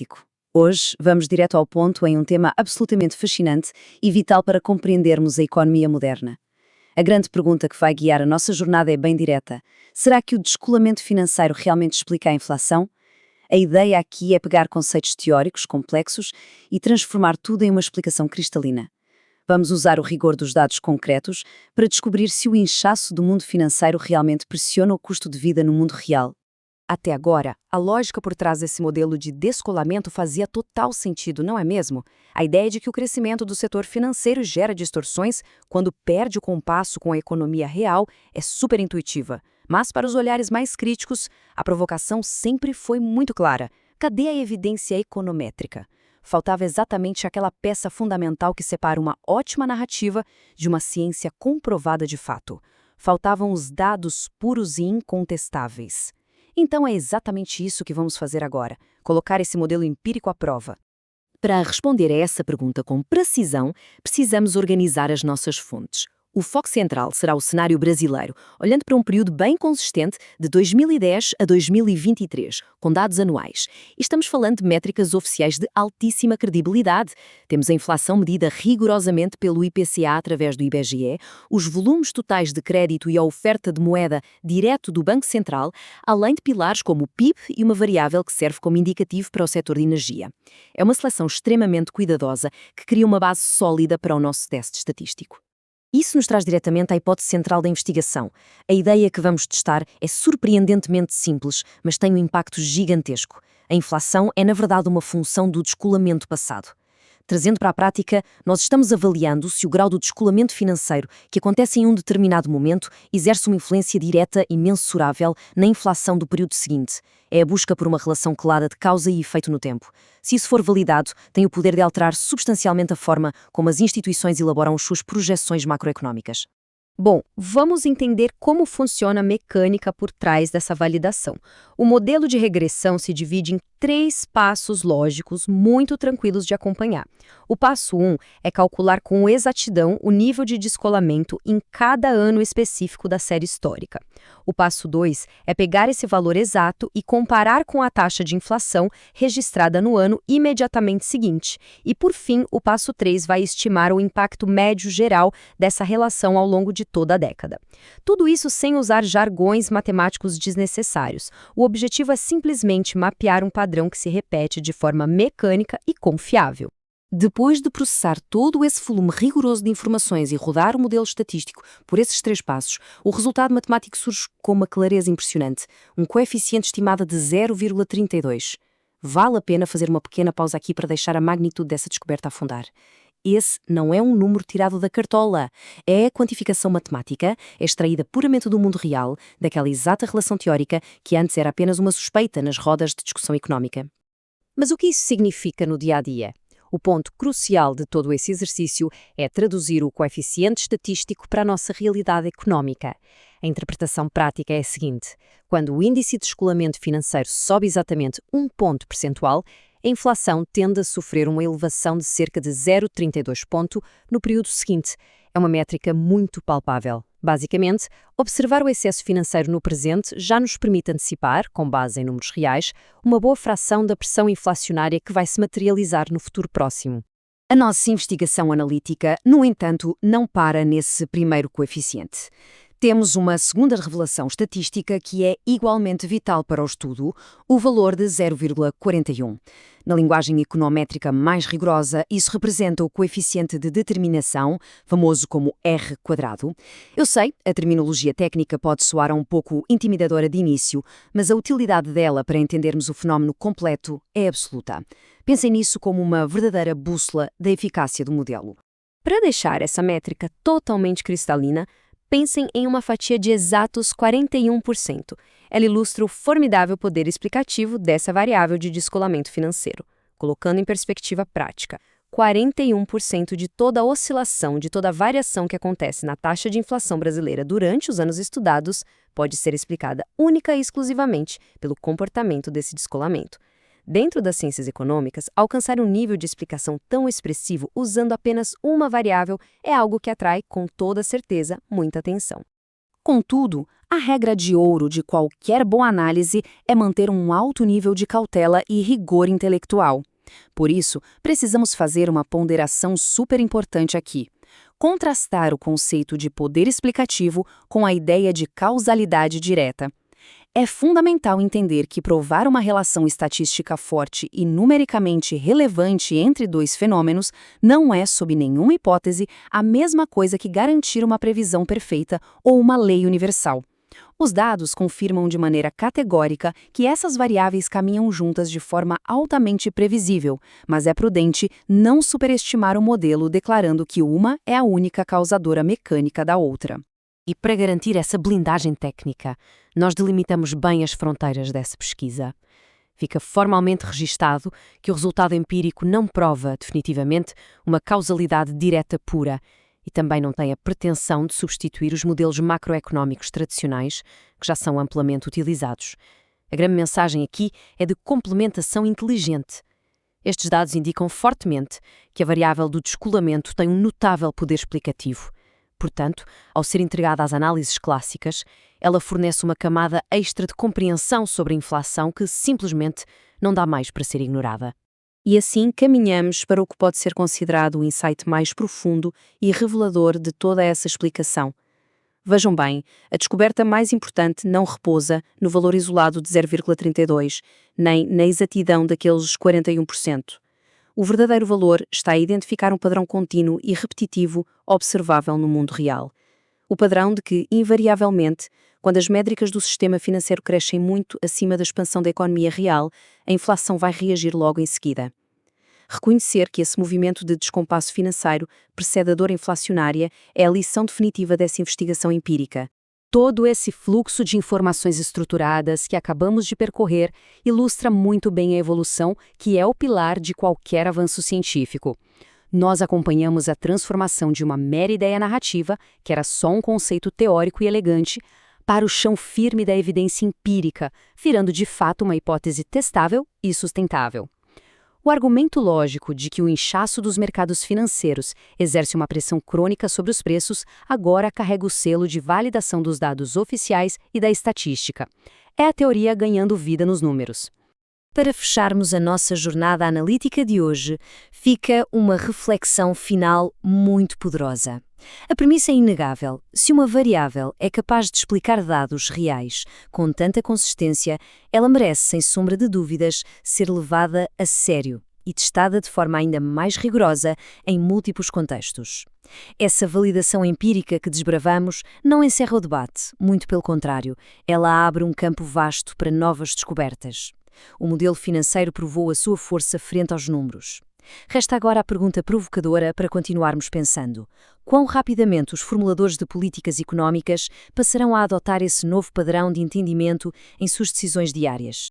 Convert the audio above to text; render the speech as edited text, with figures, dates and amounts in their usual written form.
prático. Hoje vamos direto ao ponto em um tema absolutamente fascinante e vital para compreendermos a economia moderna. A grande pergunta que vai guiar a nossa jornada é bem direta. Será que o descolamento financeiro realmente explica a inflação? A ideia aqui é pegar conceitos teóricos complexos e transformar tudo em uma explicação cristalina. Vamos usar o rigor dos dados concretos para descobrir se o inchaço do mundo financeiro realmente pressiona o custo de vida no mundo real. Até agora, a lógica por trás desse modelo de descolamento fazia total sentido, não é mesmo? A ideia de que o crescimento do setor financeiro gera distorções quando perde o compasso com a economia real é super intuitiva. Mas, para os olhares mais críticos, a provocação sempre foi muito clara. Cadê a evidência econométrica? Faltava exatamente aquela peça fundamental que separa uma ótima narrativa de uma ciência comprovada de fato. Faltavam os dados puros e incontestáveis. Então é exatamente isso que vamos fazer agora, colocar esse modelo empírico à prova. Para responder a essa pergunta com precisão, precisamos organizar as nossas fontes. O foco central será o cenário brasileiro, olhando para um período bem consistente de 2010 a 2023, com dados anuais. E estamos falando de métricas oficiais de altíssima credibilidade. Temos a inflação medida rigorosamente pelo IPCA através do IBGE, os volumes totais de crédito e a oferta de moeda direto do Banco Central, além de pilares como o PIB e uma variável que serve como indicativo para o setor de energia. É uma seleção extremamente cuidadosa que cria uma base sólida para o nosso teste estatístico. Isso nos traz diretamente à hipótese central da investigação. A ideia que vamos testar é surpreendentemente simples, mas tem um impacto gigantesco. A inflação é, na verdade, uma função do descolamento passado. Trazendo para a prática, nós estamos avaliando se o grau do descolamento financeiro que acontece em um determinado momento exerce uma influência direta e mensurável na inflação do período seguinte. É a busca por uma relação clara de causa e efeito no tempo. Se isso for validado, tem o poder de alterar substancialmente a forma como as instituições elaboram as suas projeções macroeconómicas. Bom, vamos entender como funciona a mecânica por trás dessa validação. O modelo de regressão se divide em 3 passos lógicos muito tranquilos de acompanhar. O passo 1 é calcular com exatidão o nível de descolamento em cada ano específico da série histórica. O passo 2 é pegar esse valor exato e comparar com a taxa de inflação registrada no ano imediatamente seguinte. E, por fim, o passo 3 vai estimar o impacto médio geral dessa relação ao longo de toda a década. Tudo isso sem usar jargões matemáticos desnecessários. O objetivo é simplesmente mapear um padrão que se repete de forma mecânica e confiável. Depois de processar todo esse volume rigoroso de informações e rodar o modelo estatístico por esses 3 passos, o resultado matemático surge com uma clareza impressionante, um coeficiente estimado de 0,32. Vale a pena fazer uma pequena pausa aqui para deixar a magnitude dessa descoberta afundar. Esse não é um número tirado da cartola, é a quantificação matemática, extraída puramente do mundo real, daquela exata relação teórica que antes era apenas uma suspeita nas rodas de discussão económica. Mas o que isso significa no dia-a-dia? O ponto crucial de todo esse exercício é traduzir o coeficiente estatístico para a nossa realidade económica. A interpretação prática é a seguinte: quando o índice de descolamento financeiro sobe exatamente 1 ponto percentual, a inflação tende a sofrer uma elevação de cerca de 0,32 ponto no período seguinte. É uma métrica muito palpável. Basicamente, observar o excesso financeiro no presente já nos permite antecipar, com base em números reais, uma boa fração da pressão inflacionária que vai se materializar no futuro próximo. A nossa investigação analítica, no entanto, não para nesse primeiro coeficiente. Temos uma segunda revelação estatística que é igualmente vital para o estudo, o valor de 0,41. Na linguagem econométrica mais rigorosa, isso representa o coeficiente de determinação, famoso como R². Eu sei, a terminologia técnica pode soar um pouco intimidadora de início, mas a utilidade dela para entendermos o fenómeno completo é absoluta. Pensem nisso como uma verdadeira bússola da eficácia do modelo. Para deixar essa métrica totalmente cristalina, pensem em uma fatia de exatos 41%. Ela ilustra o formidável poder explicativo dessa variável de descolamento financeiro. Colocando em perspectiva prática, 41% de toda a oscilação, de toda a variação que acontece na taxa de inflação brasileira durante os anos estudados pode ser explicada única e exclusivamente pelo comportamento desse descolamento. Dentro das ciências econômicas, alcançar um nível de explicação tão expressivo usando apenas uma variável é algo que atrai, com toda certeza, muita atenção. Contudo, A regra de ouro de qualquer boa análise é manter um alto nível de cautela e rigor intelectual. Por isso, precisamos fazer uma ponderação super importante aqui. Contrastar o conceito de poder explicativo com a ideia de causalidade direta. É fundamental entender que provar uma relação estatística forte e numericamente relevante entre dois fenômenos não é, sob nenhuma hipótese, a mesma coisa que garantir uma previsão perfeita ou uma lei universal. Os dados confirmam de maneira categórica que essas variáveis caminham juntas de forma altamente previsível, mas é prudente não superestimar o modelo declarando que uma é a única causadora mecânica da outra. E para garantir essa blindagem técnica, nós delimitamos bem as fronteiras dessa pesquisa. Fica formalmente registado que o resultado empírico não prova, definitivamente, uma causalidade direta pura e também não tem a pretensão de substituir os modelos macroeconómicos tradicionais, que já são amplamente utilizados. A grande mensagem aqui é de complementação inteligente. Estes dados indicam fortemente que a variável do descolamento tem um notável poder explicativo. Portanto, ao ser entregada às análises clássicas, ela fornece uma camada extra de compreensão sobre a inflação que simplesmente não dá mais para ser ignorada. E assim caminhamos para o que pode ser considerado o insight mais profundo e revelador de toda essa explicação. Vejam bem, a descoberta mais importante não repousa no valor isolado de 0,32, nem na exatidão daqueles 41%. O verdadeiro valor está a identificar um padrão contínuo e repetitivo observável no mundo real. O padrão de que, invariavelmente, quando as métricas do sistema financeiro crescem muito acima da expansão da economia real, a inflação vai reagir logo em seguida. Reconhecer que esse movimento de descompasso financeiro precede a dor inflacionária é a lição definitiva dessa investigação empírica. Todo esse fluxo de informações estruturadas que acabamos de percorrer ilustra muito bem a evolução, que é o pilar de qualquer avanço científico. Nós acompanhamos a transformação de uma mera ideia narrativa, que era só um conceito teórico e elegante, para o chão firme da evidência empírica, virando de fato uma hipótese testável e sustentável. O argumento lógico de que o inchaço dos mercados financeiros exerce uma pressão crônica sobre os preços agora carrega o selo de validação dos dados oficiais e da estatística. É a teoria ganhando vida nos números. Para fecharmos a nossa jornada analítica de hoje, fica uma reflexão final muito poderosa. A premissa é inegável. Se uma variável é capaz de explicar dados reais com tanta consistência, ela merece, sem sombra de dúvidas, ser levada a sério e testada de forma ainda mais rigorosa em múltiplos contextos. Essa validação empírica que desbravamos não encerra o debate, muito pelo contrário, ela abre um campo vasto para novas descobertas. O modelo financeiro provou a sua força frente aos números. Resta agora a pergunta provocadora para continuarmos pensando. Quão rapidamente os formuladores de políticas económicas passarão a adotar esse novo padrão de entendimento em suas decisões diárias?